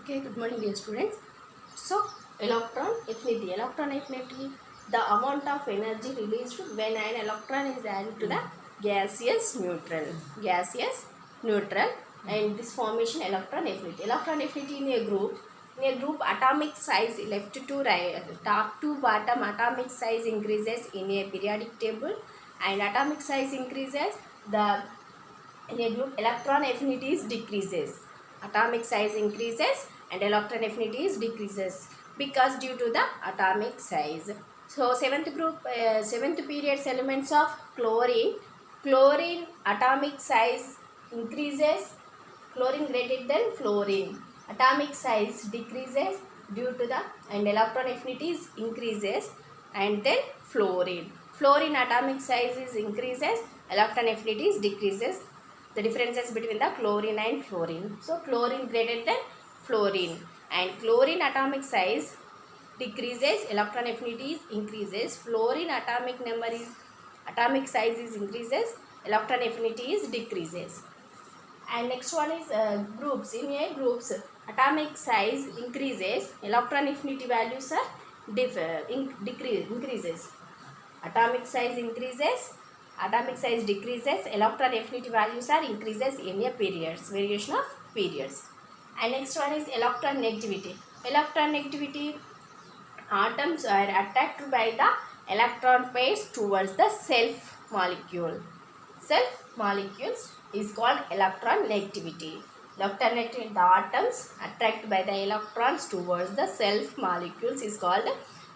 Okay, good morning, dear students. So, electron affinity. Electron affinity, the amount of energy released when an electron is added to the gaseous neutral. Gaseous neutral, and this formation electron affinity. Electron affinity in a group. In a group, atomic size left to right, top to bottom, atomic size increases in a periodic table, and atomic size increases. The in a group, electron affinities decreases. Atomic size increases and electron affinities decreases because due to the atomic size. So seventh group, seventh period's elements of chlorine. Chlorine atomic size increases. Chlorine greater than fluorine. Atomic size decreases due to the and electron affinities increases, and then fluorine. Fluorine atomic size is increases, electron affinities decreases. The differences between the chlorine and fluorine. So chlorine greater than fluorine, and chlorine atomic size decreases, electron affinities increases. Fluorine atomic size is increases, electron affinities decreases. And next one is groups. In a groups, atomic size increases, electron affinity values are increases. Atomic size increases, atomic size decreases, electron affinity values are increases in a periods, variation of periods. And next one is electron negativity. Electron negativity, atoms are attracted by the electron pairs towards the self molecule. Self molecules is called electron negativity. Electron negativity, the atoms attracted by the electrons towards the self molecules is called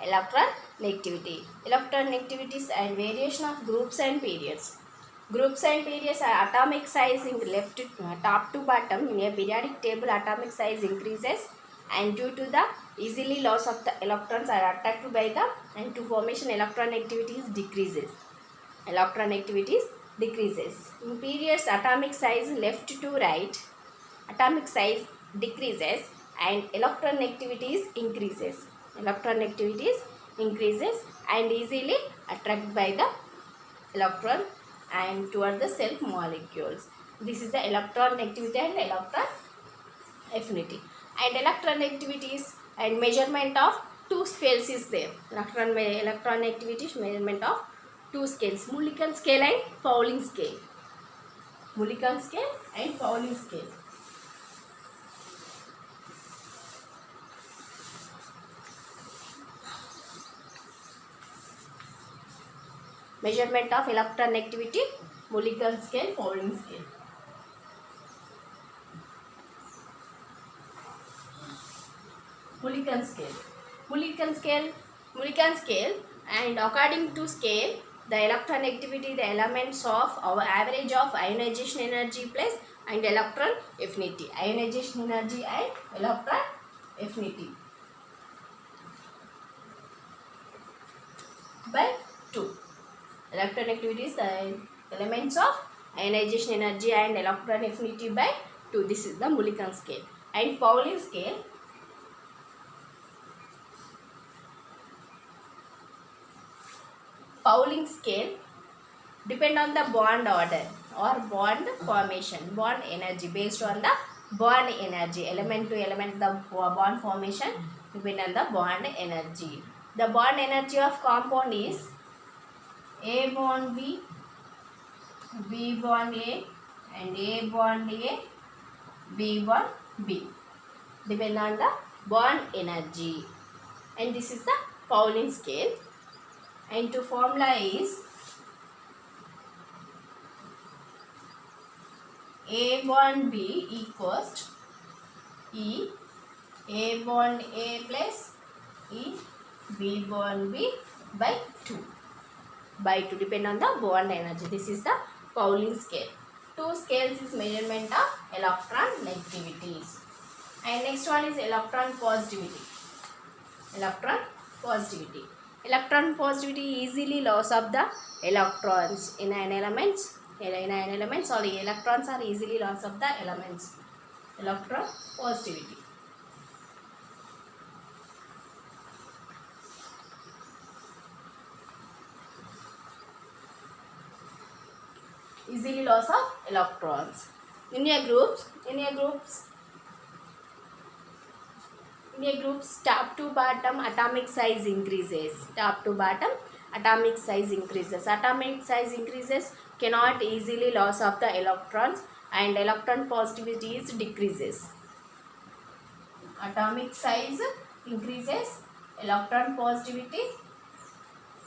electron negativity. Electron negativities and variation of groups and periods. Groups and periods are atomic size in left to, top to bottom. In a periodic table, atomic size increases, and due to the easily loss of the electrons are attracted by the and to formation electron negativities decreases. Electron negativities decreases. In periods, atomic size left to right, atomic size decreases and electron negativities increases. Electron negativities increases and easily attracted by the electron and toward the self molecules. This is the electron negativity and electron affinity. And electron negativities and measurement of two scales is there. Electron negativity measurement of two scales, Mulliken scale and Pauling scale. Mulliken scale and Pauling scale. Measurement of electron negativity, Mulliken scale, Pauling scale. Mulliken scale. Mulliken scale, and according to scale, the electron negativity, the elements of our average of ionization energy plus and electron affinity. Ionization energy and electron affinity by 2. Electron activity is the elements of ionization energy and electron affinity by 2. This is the Mulliken scale. And Pauling scale. Pauling scale depend on the bond order or bond formation, bond energy based on the bond energy. Element to element, the bond formation depend on the bond energy. The bond energy of compound is A bond B, B bond A, and A bond A, B bond B. Depend on the bond energy. And this is the Pauling scale. And to formula is A bond B equals E A bond A plus E B bond B by 2. By 2 depend on the bond energy. This is the Pauling scale. Two scales is measurement of electron negativities. And next one is electron positivity. Electron positivity. Electron positivity easily loss of the electrons in an elements. Sorry, electrons are easily loss of the elements. Electron positivity. Easily loss of electrons. In a groups, In a group's top to bottom atomic size increases. Top to bottom atomic size increases. Atomic size increases cannot easily loss of the electrons and electron positivity is decreases. Atomic size increases, electron positivity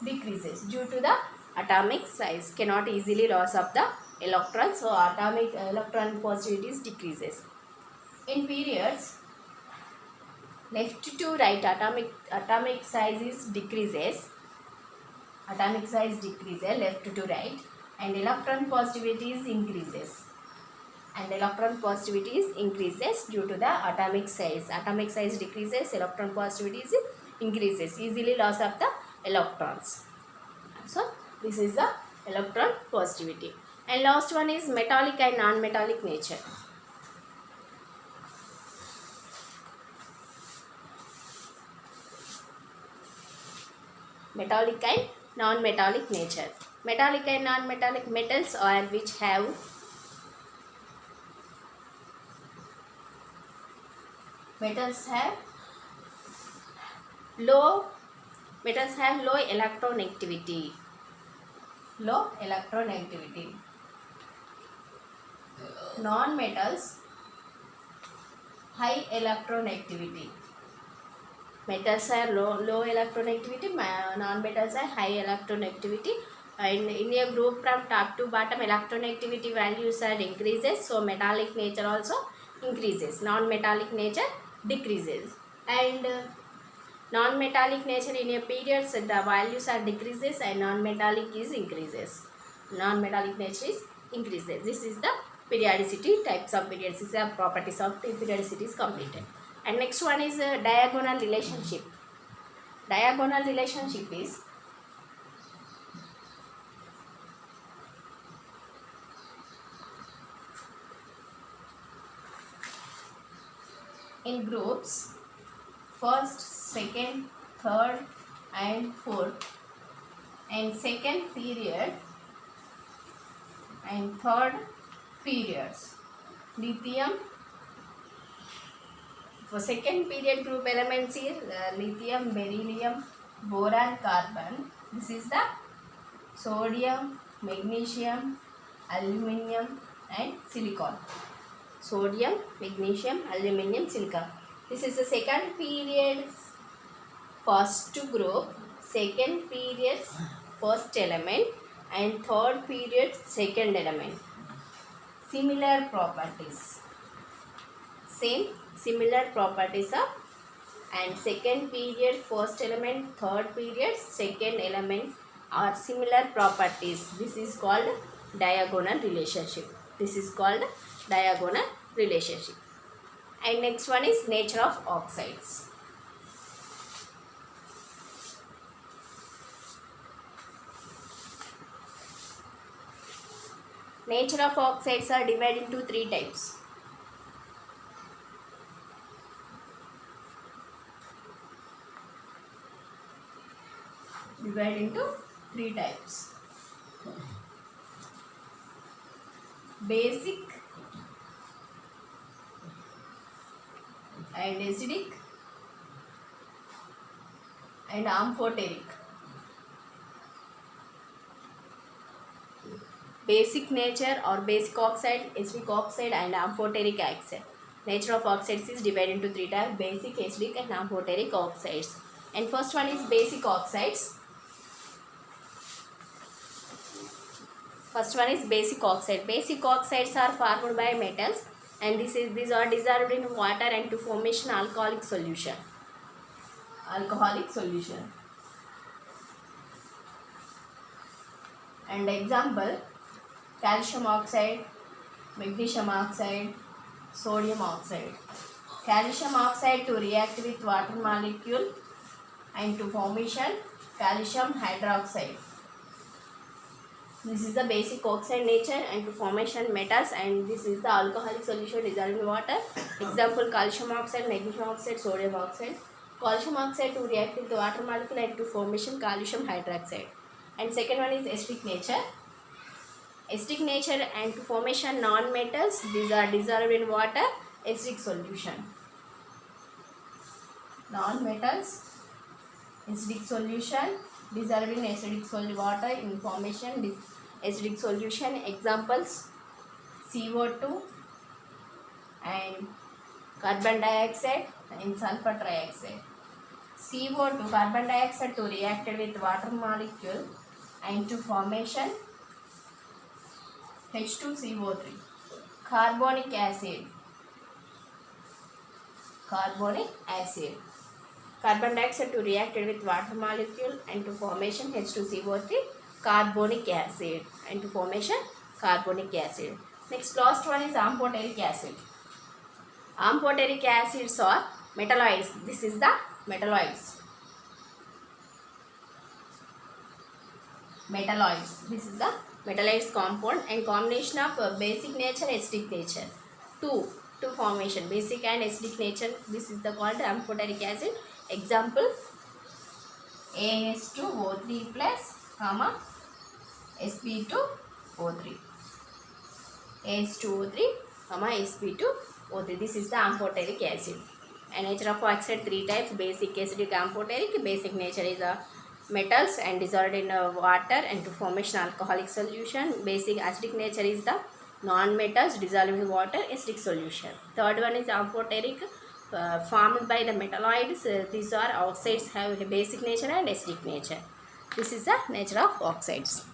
decreases due to the atomic size cannot easily loss of the electrons, so atomic electron positivity decreases. In periods left to right atomic size is decreases, atomic size decreases left to right, and electron positivity is increases, and electron positivity is increases due to the atomic size decreases, electron positivity is increases, easily loss of the electrons. So this is the electron positivity. And last one is metallic and non-metallic nature. Metallic and non-metallic nature. Metallic and non-metallic metals are which have low electronegativity. Low electronegativity. Non-metals high electronegativity. Metals are low electronegativity, non-metals are high electronegativity. And in a group from top to bottom electronegativity values are increases, so metallic nature also increases, non-metallic nature decreases. And non-metallic nature in a periods the values are decreases and non-metallic is increases. Non-metallic nature is increases. This is the periodicity, types of periodicity, the properties of periodicity is completed. And next one is diagonal relationship. Diagonal relationship is in groups first, second, third and fourth, and second period and third periods. Lithium, for second period group elements here, lithium, beryllium, boron, carbon. This is the sodium, magnesium, aluminium and silicon. Sodium, magnesium, aluminium, silicon. This is the second period's first group, second period's first element and third period's second element. Similar properties. Similar properties of and second period first element, third period second element are similar properties. This is called diagonal relationship. This is called diagonal relationship. And next one is nature of oxides. Nature of oxides are divided into three types. Divided into three types. Basic and acidic and amphoteric. Basic nature or basic oxide, acidic oxide and amphoteric oxide. Nature of oxides is divided into three types: basic, acidic and amphoteric oxides. And first one is basic oxides. First one is basic oxide. Basic oxides are formed by metals and these are dissolved in water and to formation alcoholic solution. Alcoholic solution. And example: calcium oxide, magnesium oxide, sodium oxide. Calcium oxide to react with water molecule and to formation calcium hydroxide. This is the basic oxide nature and to formation metals, and this is the alcoholic solution dissolved in water. Example: calcium oxide, magnesium oxide, sodium oxide. Calcium oxide to react with the water molecule and to formation calcium hydroxide. And second one is acidic nature. Acidic nature and to formation non-metals. These are dissolved in water, acidic solution. non-metals, acidic solution, dissolving acidic water in formation acidic solution. Examples: CO2 and carbon dioxide and sulfur trioxide. CO2, carbon dioxide, to reacted with water molecule and to formation H2CO3. Carbonic acid, carbon dioxide to reacted with water molecule and to formation H2CO3, carbonic acid, and to formation carbonic acid. Next, last one is amphoteric acid. Amphoteric acids are metalloids. This is the metalloids. This is the metalloids compound and combination of basic nature, acidic nature. Two formation, basic and acidic nature. This is the called amphoteric acid. Example: AS2O3 plus, Sp2O3. AS2O3, Sp2O3. This is the amphoteric acid. And nature of oxide 3 types: basic, acidic, amphoteric. Basic nature is metals and dissolved in water and to formation alcoholic solution. Basic acidic nature is the non-metals dissolved in water, acidic solution. Third one is amphoteric, formed by the metalloids. These are oxides, have a basic nature and acidic nature. This is the nature of oxides.